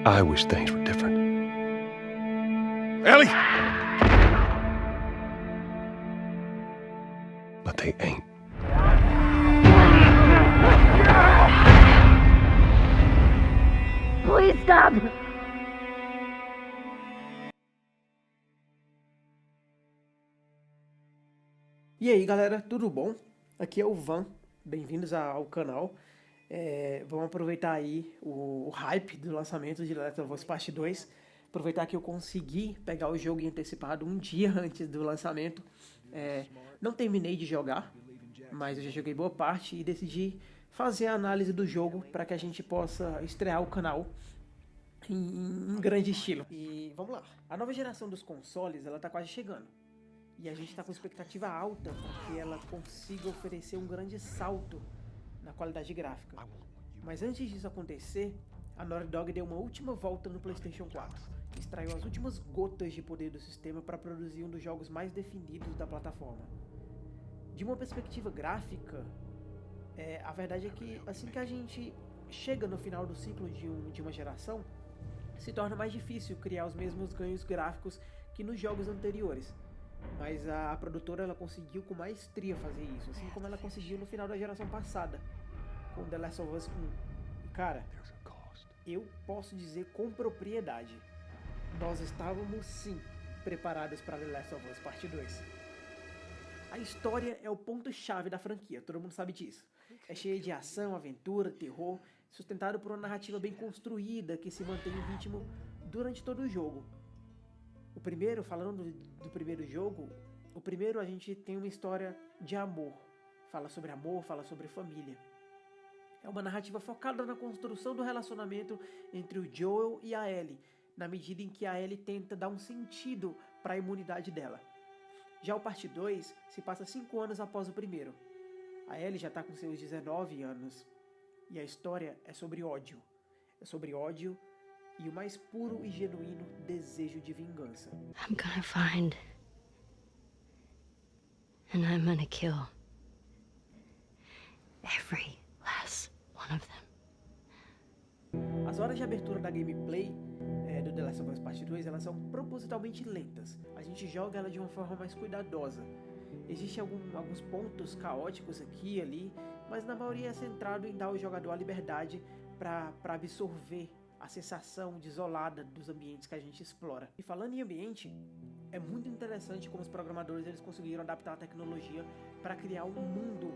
I wish things were different. Ellie! But they ain't. Please stop! E aí galera, tudo bom? Aqui é o Van, bem-vindos ao canal. Vamos aproveitar aí o hype do lançamento de The Last of Us Part 2. Aproveitar que eu consegui pegar o jogo em antecipado um dia antes do lançamento. Não terminei de jogar, mas eu já joguei boa parte e decidi fazer a análise do jogo para que a gente possa estrear o canal em grande estilo. E vamos lá, a nova geração dos consoles ela tá quase chegando. E a gente está com expectativa alta para que ela consiga oferecer um grande salto na qualidade gráfica. Mas antes disso acontecer, a Naughty Dog deu uma última volta no PlayStation 4. Extraiu as últimas gotas de poder do sistema para produzir um dos jogos mais definidos da plataforma. De uma perspectiva gráfica, a verdade é que assim que a gente chega no final do ciclo de uma geração, se torna mais difícil criar os mesmos ganhos gráficos que nos jogos anteriores. Mas a produtora ela conseguiu com maestria fazer isso, assim como ela conseguiu no final da geração passada, com The Last of Us 1. Cara, eu posso dizer com propriedade, nós estávamos sim preparados para The Last of Us Part 2. A história é o ponto-chave da franquia, todo mundo sabe disso. É cheia de ação, aventura, terror, sustentado por uma narrativa bem construída que se mantém em ritmo durante todo o jogo. O primeiro, falando do primeiro jogo, o primeiro a gente tem uma história de amor, fala sobre família. É uma narrativa focada na construção do relacionamento entre o Joel e a Ellie, na medida em que a Ellie tenta dar um sentido para a imunidade dela. Já o Parte 2 se passa 5 anos após o primeiro. A Ellie já está com seus 19 anos e a história é sobre ódio. É sobre ódio e o mais puro e genuíno desejo de vingança. I'm gonna find. And I'm gonna kill. Every last one of them. As horas de abertura da gameplay do The Last of Us Part 2 elas são propositalmente lentas. A gente joga ela de uma forma mais cuidadosa. Existem alguns pontos caóticos aqui e ali, mas na maioria é centrado em dar ao jogador a liberdade para absorver a sensação desolada dos ambientes que a gente explora. E falando em ambiente, é muito interessante como os programadores eles conseguiram adaptar a tecnologia para criar um mundo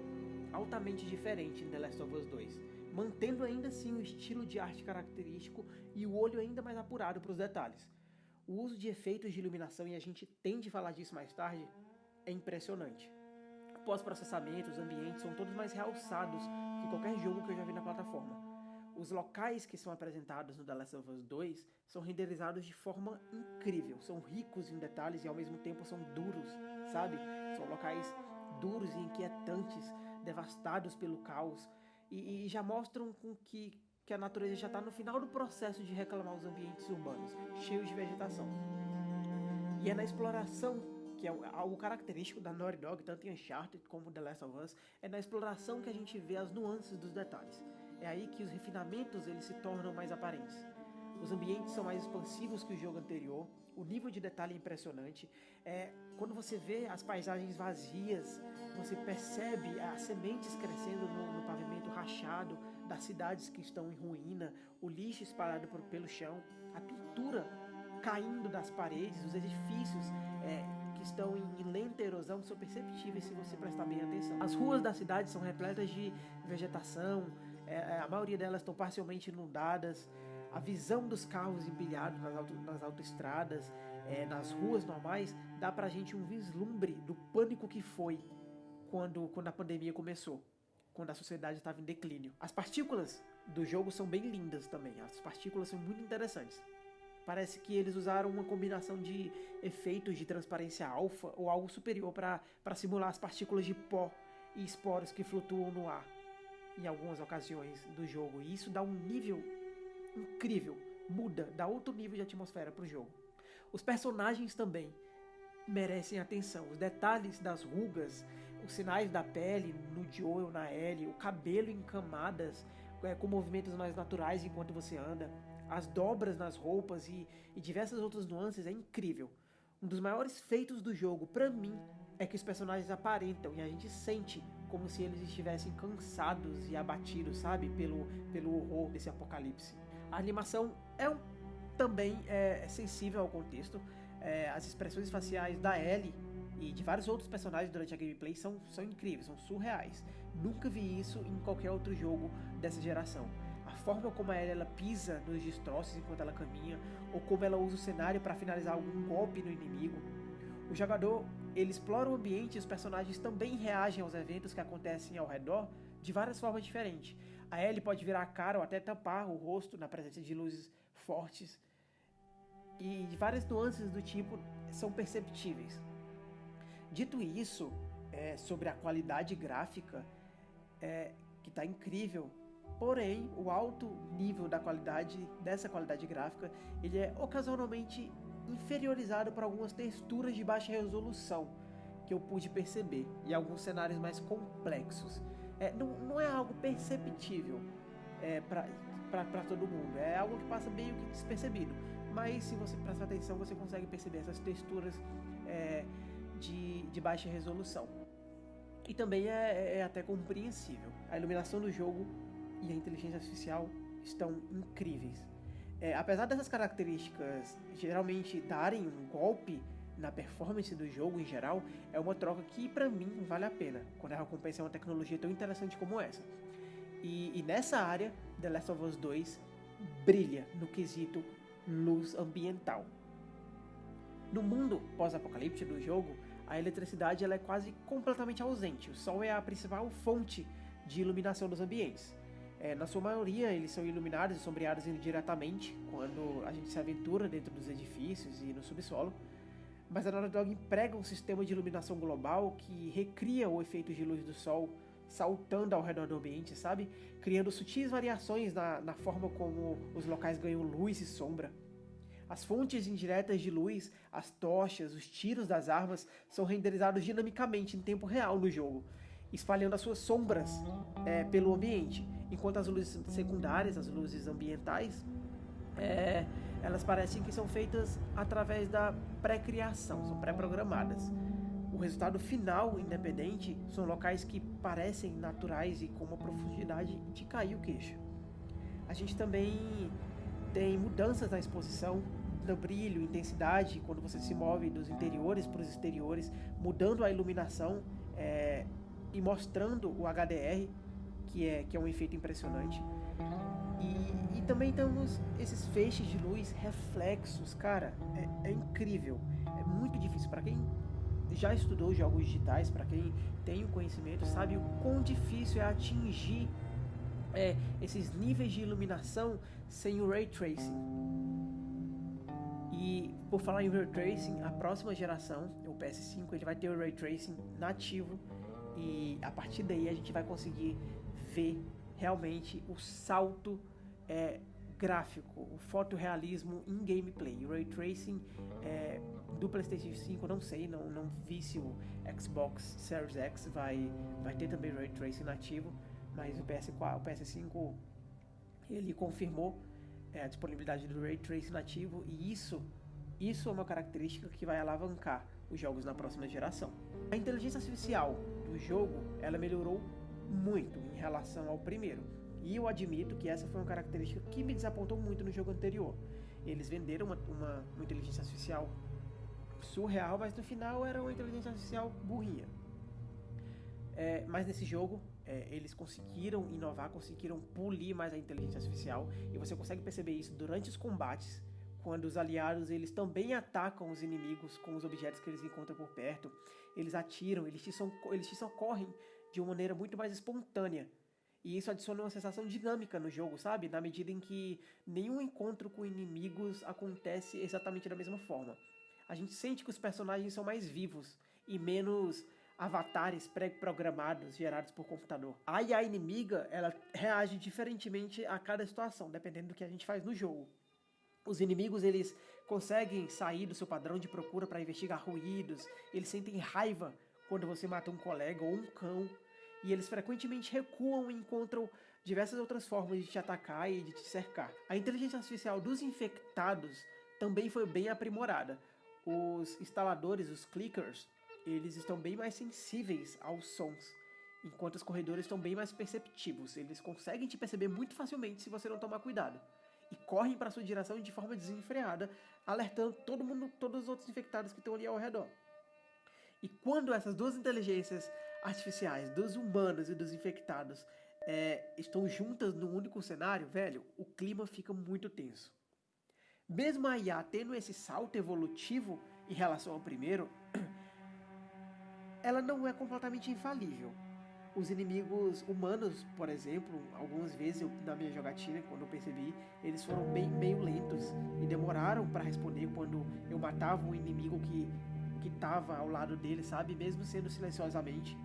altamente diferente em The Last of Us 2, mantendo ainda assim o estilo de arte característico e o olho ainda mais apurado para os detalhes. O uso de efeitos de iluminação, e a gente tem de falar disso mais tarde, é impressionante. O pós-processamento, os ambientes são todos mais realçados que qualquer jogo que eu já vi na plataforma. Os locais que são apresentados no The Last of Us 2 são renderizados de forma incrível, são ricos em detalhes e ao mesmo tempo são duros, sabe? São locais duros e inquietantes, devastados pelo caos e já mostram que a natureza já está no final do processo de reclamar os ambientes urbanos, cheios de vegetação. E é na exploração, que é algo característico da Naughty Dog, tanto em Uncharted como The Last of Us, é na exploração que a gente vê as nuances dos detalhes. É aí que os refinamentos eles se tornam mais aparentes. Os ambientes são mais expansivos que o jogo anterior, o nível de detalhe é impressionante. Quando você vê as paisagens vazias, você percebe as sementes crescendo no pavimento rachado, das cidades que estão em ruína, o lixo espalhado pelo chão, a pintura caindo das paredes, os edifícios que estão em lenta erosão são perceptíveis se você prestar bem atenção. As ruas da cidade são repletas de vegetação, a maioria delas estão parcialmente inundadas. A visão dos carros empilhados nas autoestradas, nas ruas normais, dá pra gente um vislumbre do pânico que foi quando a pandemia começou, quando a sociedade estava em declínio. As partículas do jogo são bem lindas também, as partículas são muito interessantes. Parece que eles usaram uma combinação de efeitos de transparência alfa ou algo superior para simular as partículas de pó e esporos que flutuam no ar em algumas ocasiões do jogo. E isso dá um nível incrível, dá outro nível de atmosfera pro jogo. Os personagens também merecem atenção. Os detalhes das rugas, os sinais da pele no Joel, na Ellie, o cabelo em camadas, com movimentos mais naturais enquanto você anda, as dobras nas roupas e diversas outras nuances é incrível. Um dos maiores feitos do jogo, pra mim, é que os personagens aparentam e a gente sente como se eles estivessem cansados e abatidos, sabe? Pelo horror desse apocalipse. A animação também é sensível ao contexto. As expressões faciais da Ellie e de vários outros personagens durante a gameplay são incríveis, são surreais. Nunca vi isso em qualquer outro jogo dessa geração. A forma como a Ellie ela pisa nos destroços enquanto ela caminha, ou como ela usa o cenário para finalizar algum golpe no inimigo. O jogador ele explora o ambiente e os personagens também reagem aos eventos que acontecem ao redor de várias formas diferentes. A Ellie pode virar a cara ou até tampar o rosto na presença de luzes fortes. E de várias nuances do tipo são perceptíveis. Dito isso, sobre a qualidade gráfica, que está incrível, porém o alto nível dessa qualidade gráfica ele é ocasionalmente inferiorizado por algumas texturas de baixa resolução que eu pude perceber e alguns cenários mais complexos. Não é algo perceptível para todo mundo, é algo que passa meio que despercebido, mas se você prestar atenção você consegue perceber essas texturas de baixa resolução. E também é até compreensível. A iluminação do jogo e a inteligência artificial estão incríveis. Apesar dessas características geralmente darem um golpe na performance do jogo em geral, é uma troca que pra mim vale a pena, quando a recompensa é uma tecnologia tão interessante como essa. E nessa área, The Last of Us 2 brilha no quesito luz ambiental. No mundo pós-apocalíptico do jogo, a eletricidade ela é quase completamente ausente. O sol é a principal fonte de iluminação dos ambientes. Na sua maioria, eles são iluminados e sombreados indiretamente quando a gente se aventura dentro dos edifícios e no subsolo. Mas a Naughty Dog emprega um sistema de iluminação global que recria o efeito de luz do sol saltando ao redor do ambiente, sabe? Criando sutis variações na forma como os locais ganham luz e sombra. As fontes indiretas de luz, as tochas, os tiros das armas são renderizados dinamicamente em tempo real no jogo, espalhando as suas sombras pelo ambiente, enquanto as luzes secundárias, as luzes ambientais, elas parecem que são feitas através da pré-criação, são pré-programadas. O resultado final, independente, são locais que parecem naturais e com uma profundidade de cair o queixo. A gente também tem mudanças na exposição, no brilho, intensidade, quando você se move dos interiores para os exteriores, mudando a iluminação e mostrando o HDR, que é um efeito impressionante. E também temos esses feixes de luz, reflexos, cara, é incrível. É muito difícil. Para quem já estudou jogos digitais, para quem tem o conhecimento, sabe o quão difícil é atingir esses níveis de iluminação sem o Ray Tracing. E por falar em Ray Tracing, a próxima geração, o PS5, ele vai ter o Ray Tracing nativo e a partir daí a gente vai conseguir ver realmente o salto gráfico, o fotorrealismo em gameplay. O Ray Tracing do PlayStation 5, não sei, não vi se o Xbox Series X vai ter também Ray Tracing nativo, mas o PS5 ele confirmou a disponibilidade do Ray Tracing nativo e isso é uma característica que vai alavancar os jogos na próxima geração. A inteligência artificial do jogo, ela melhorou muito em relação ao primeiro. E eu admito que essa foi uma característica que me desapontou muito no jogo anterior. Eles venderam uma inteligência artificial surreal, mas no final era uma inteligência artificial burrinha. Mas nesse jogo, eles conseguiram inovar, conseguiram polir mais a inteligência artificial. E você consegue perceber isso durante os combates, quando os aliados eles também atacam os inimigos com os objetos que eles encontram por perto. Eles atiram, eles te socorrem de uma maneira muito mais espontânea. E isso adiciona uma sensação dinâmica no jogo, sabe? Na medida em que nenhum encontro com inimigos acontece exatamente da mesma forma. A gente sente que os personagens são mais vivos e menos avatares pré-programados gerados por computador. A IA inimiga, ela reage diferentemente a cada situação, dependendo do que a gente faz no jogo. Os inimigos, eles conseguem sair do seu padrão de procura para investigar ruídos, eles sentem raiva quando você mata um colega ou um cão, e eles frequentemente recuam e encontram diversas outras formas de te atacar e de te cercar. A inteligência artificial dos infectados também foi bem aprimorada. Os instaladores, os clickers, eles estão bem mais sensíveis aos sons, enquanto os corredores estão bem mais perceptivos. Eles conseguem te perceber muito facilmente se você não tomar cuidado. E correm para sua direção de forma desenfreada, alertando todo mundo, todos os outros infectados que estão ali ao redor. E quando essas duas inteligências artificiais, dos humanos e dos infectados, estão juntas num único cenário, velho, o clima fica muito tenso. Mesmo a IA tendo esse salto evolutivo em relação ao primeiro, ela não é completamente infalível. Os inimigos humanos, por exemplo, algumas vezes na minha jogatina, quando eu percebi, eles foram meio lentos e demoraram para responder quando eu matava um inimigo que estava ao lado dele, sabe? Mesmo sendo silenciosamente.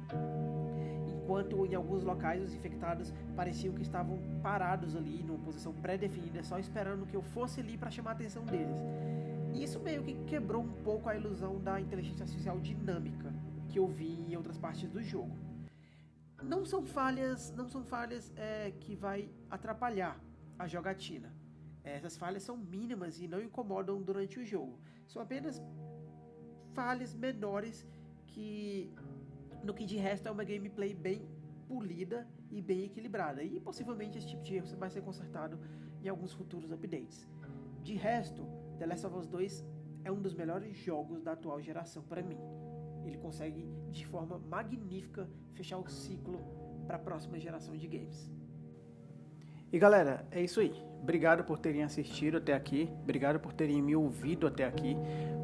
Enquanto em alguns locais os infectados pareciam que estavam parados ali, numa posição pré-definida, só esperando que eu fosse ali para chamar a atenção deles. E isso meio que quebrou um pouco a ilusão da inteligência artificial dinâmica que eu vi em outras partes do jogo. Não são falhas que vai atrapalhar a jogatina. Essas falhas são mínimas e não incomodam durante o jogo. São apenas falhas menores que, no que de resto, é uma gameplay bem polida e bem equilibrada. E possivelmente esse tipo de erro vai ser consertado em alguns futuros updates. De resto, The Last of Us 2 é um dos melhores jogos da atual geração para mim. Ele consegue, de forma magnífica, fechar o ciclo para a próxima geração de games. E galera, é isso aí. Obrigado por terem assistido até aqui. Obrigado por terem me ouvido até aqui.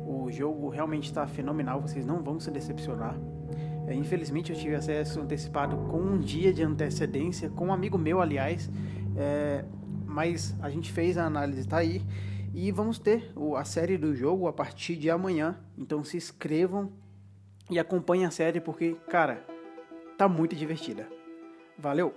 O jogo realmente está fenomenal. Vocês não vão se decepcionar. Infelizmente eu tive acesso antecipado com um dia de antecedência, com um amigo meu, aliás. Mas a gente fez a análise, tá aí. E vamos ter a série do jogo a partir de amanhã. Então se inscrevam e acompanhem a série porque, cara, tá muito divertida. Valeu!